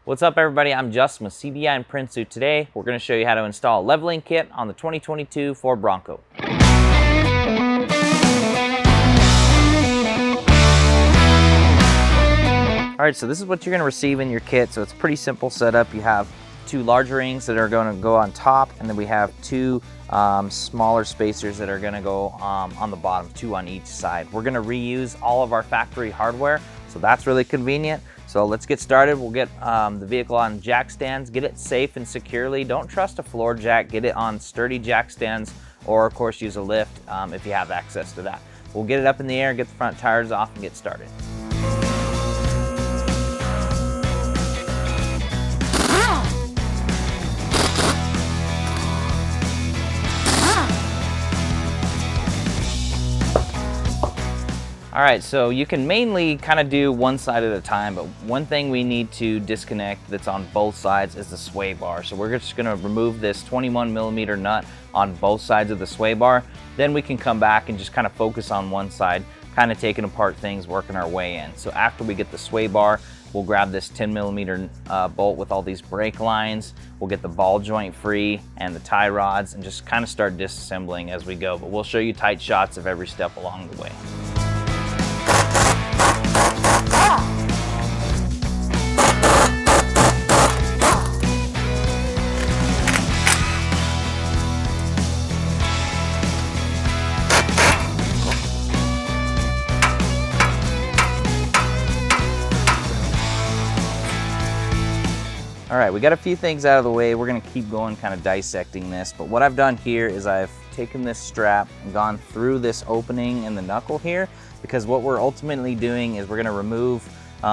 What's up everybody, I'm Justin with CBI and Prinsu. Today we're going to show you how to install a leveling kit on the 2022 Ford Bronco. Alright, so this is what you're going to receive in your kit. So it's a pretty simple setup. You have two large rings that are going to go on top, and then we have two smaller spacers that are going to go on the bottom, two on each side. We're going to reuse all of our factory hardware, so that's really convenient. So let's get started. We'll get the vehicle on jack stands, get it safe and securely. Don't trust a floor jack, get it on sturdy jack stands, or of course use a lift if you have access to that. We'll get it up in the air, get the front tires off, and get started. All right, so you can mainly kind of do one side at a time, but one thing we need to disconnect that's on both sides is the sway bar. So we're just gonna remove this 21mm nut on both sides of the sway bar. Then we can come back and just kind of focus on one side, kind of taking apart things, working our way in. So after we get the sway bar, we'll grab this 10mm bolt with all these brake lines. We'll get the ball joint free and the tie rods and just kind of start disassembling as we go. But we'll show you tight shots of every step along the way. All right, we got a few things out of the way. We're gonna keep going, kind of dissecting this, but what I've done here is I've taken this strap and gone through this opening in the knuckle here, because what we're ultimately doing is we're gonna remove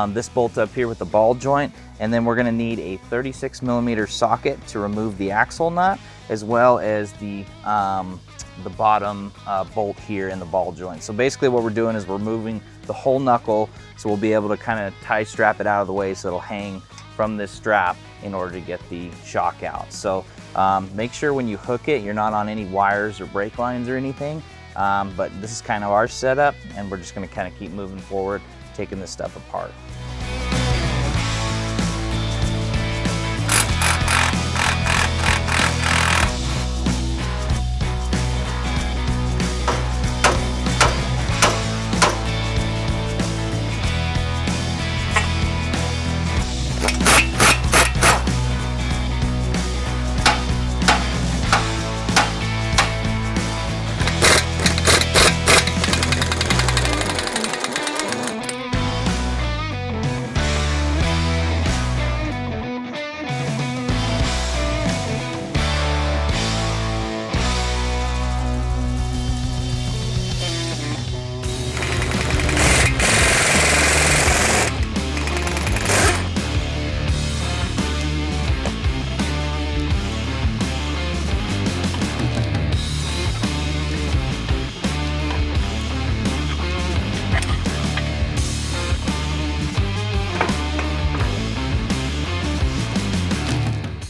this bolt up here with the ball joint, and then we're gonna need a 36mm socket to remove the axle nut, as well as the bottom bolt here in the ball joint. So basically what we're doing is we're removing the whole knuckle, so we'll be able to kind of tie strap it out of the way so it'll hang from this strap in order to get the shock out. So make sure when you hook it, you're not on any wires or brake lines or anything. But this is kind of our setup, and we're just gonna kind of keep moving forward, taking this stuff apart.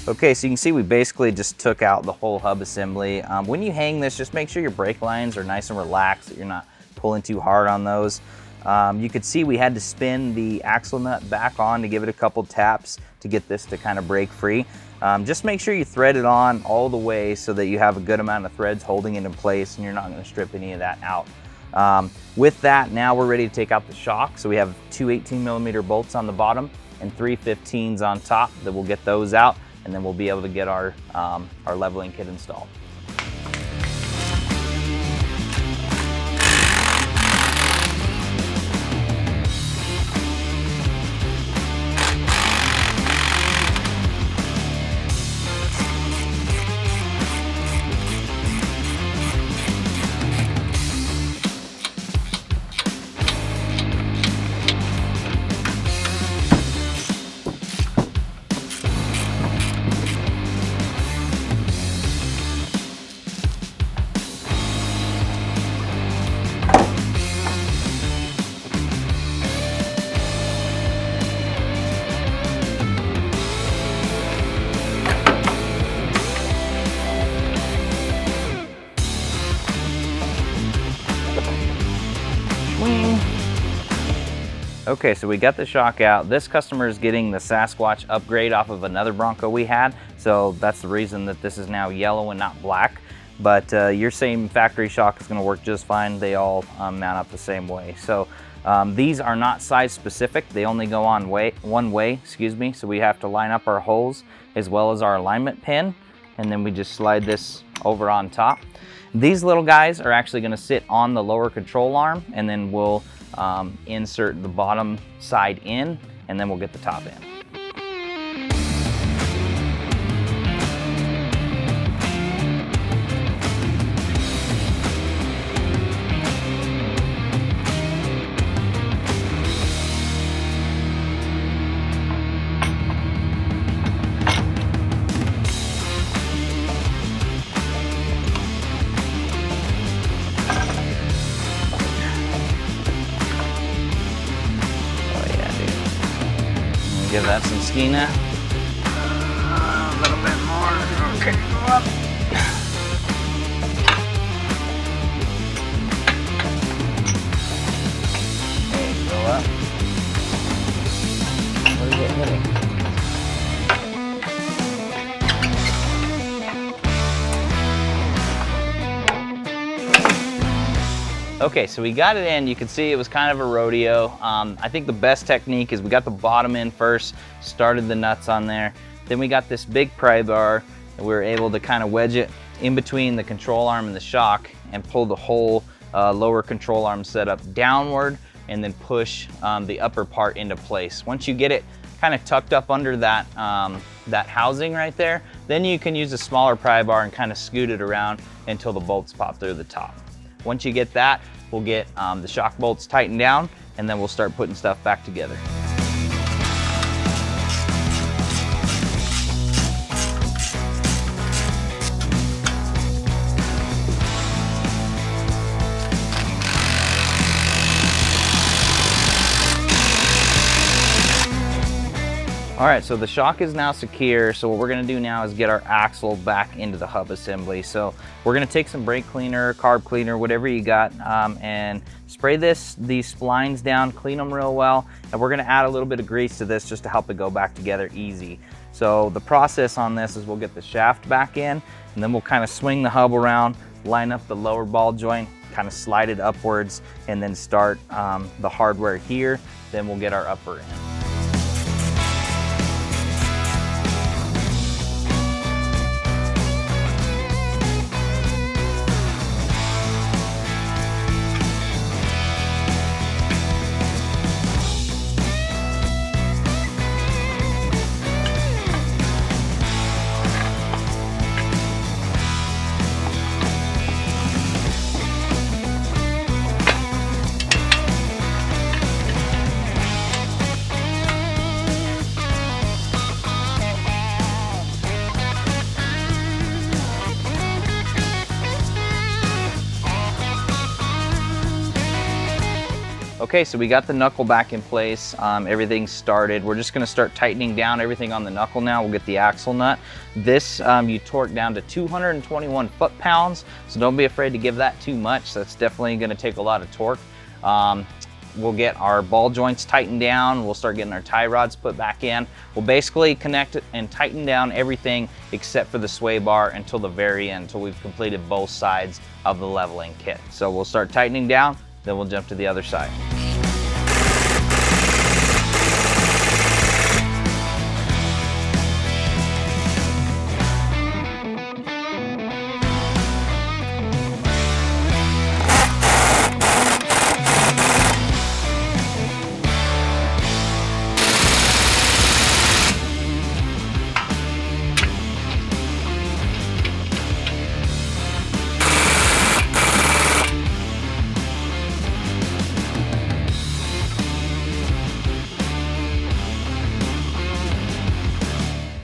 Okay, so you can see we basically just took out the whole hub assembly. When you hang this, just make sure your brake lines are nice and relaxed, that you're not pulling too hard on those. You could see we had to spin the axle nut back on to give it a couple taps to get this to kind of break free. Just make sure you thread it on all the way so that you have a good amount of threads holding it in place and you're not going to strip any of that out. With that, now we're ready to take out the shock. So we have two 18mm bolts on the bottom and three 15s on top that we'll get those out, and then we'll be able to get our leveling kit installed. Okay, so we got the shock out. This customer is getting the Sasquatch upgrade off of another Bronco we had, so that's the reason that this is now yellow and not black. But your same factory shock is going to work just fine. They all mount up the same way. So these are not size specific. They only go on one way, excuse me. So we have to line up our holes as well as our alignment pin, and then we just slide this over on top. These little guys are actually going to sit on the lower control arm, and then we'll insert the bottom side in, and then we'll get the top in. Give that some skeena. A little bit more. Okay, go up. Okay, go up. What are you hitting? Okay, so we got it in. You can see it was kind of a rodeo. I think the best technique is we got the bottom in first, started the nuts on there. Then we got this big pry bar, and we were able to kind of wedge it in between the control arm and the shock and pull the whole lower control arm setup downward, and then push the upper part into place. Once you get it kind of tucked up under that, that housing right there, then you can use a smaller pry bar and kind of scoot it around until the bolts pop through the top. Once you get that, we'll get the shock bolts tightened down, and then we'll start putting stuff back together. All right, so the shock is now secure. So what we're gonna do now is get our axle back into the hub assembly. So we're gonna take some brake cleaner, carb cleaner, whatever you got, and spray these splines down, clean them real well. And we're gonna add a little bit of grease to this just to help it go back together easy. So the process on this is we'll get the shaft back in, and then we'll kind of swing the hub around, line up the lower ball joint, kind of slide it upwards, and then start the hardware here. Then we'll get our upper in. Okay, so we got the knuckle back in place. Everything's started. We're just gonna start tightening down everything on the knuckle now. We'll get the axle nut. This you torque down to 221 foot-pounds, so don't be afraid to give that too much. That's definitely gonna take a lot of torque. We'll get our ball joints tightened down. We'll start getting our tie rods put back in. We'll basically connect it and tighten down everything except for the sway bar until the very end, until we've completed both sides of the leveling kit. So we'll start tightening down, then we'll jump to the other side.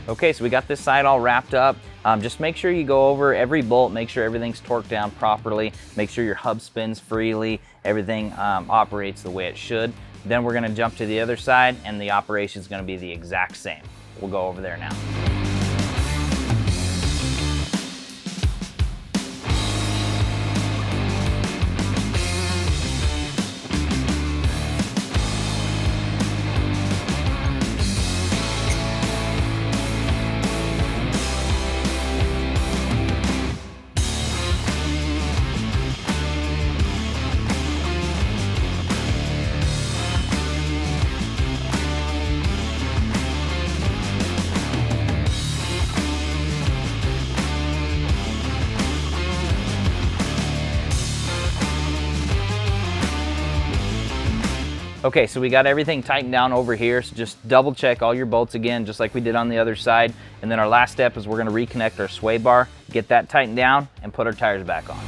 Okay, so we got this side all wrapped up. Just make sure you go over every bolt, make sure everything's torqued down properly, make sure your hub spins freely, everything operates the way it should. Then we're gonna jump to the other side, and the operation is gonna be the exact same. We'll go over there now. Okay, so we got everything tightened down over here, so just double check all your bolts again, just like we did on the other side. And then our last step is we're gonna reconnect our sway bar, get that tightened down, and put our tires back on.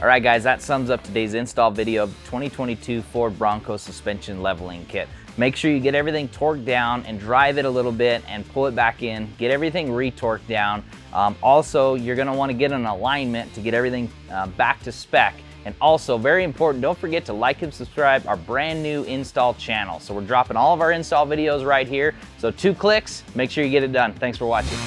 All right guys, that sums up today's install video of the 2022 Ford Bronco suspension leveling kit. Make sure you get everything torqued down and drive it a little bit and pull it back in, get everything re-torqued down. Also, you're gonna wanna get an alignment to get everything back to spec. And also, very important, don't forget to like and subscribe our brand new install channel. So we're dropping all of our install videos right here. So 2 clicks, make sure you get it done. Thanks for watching.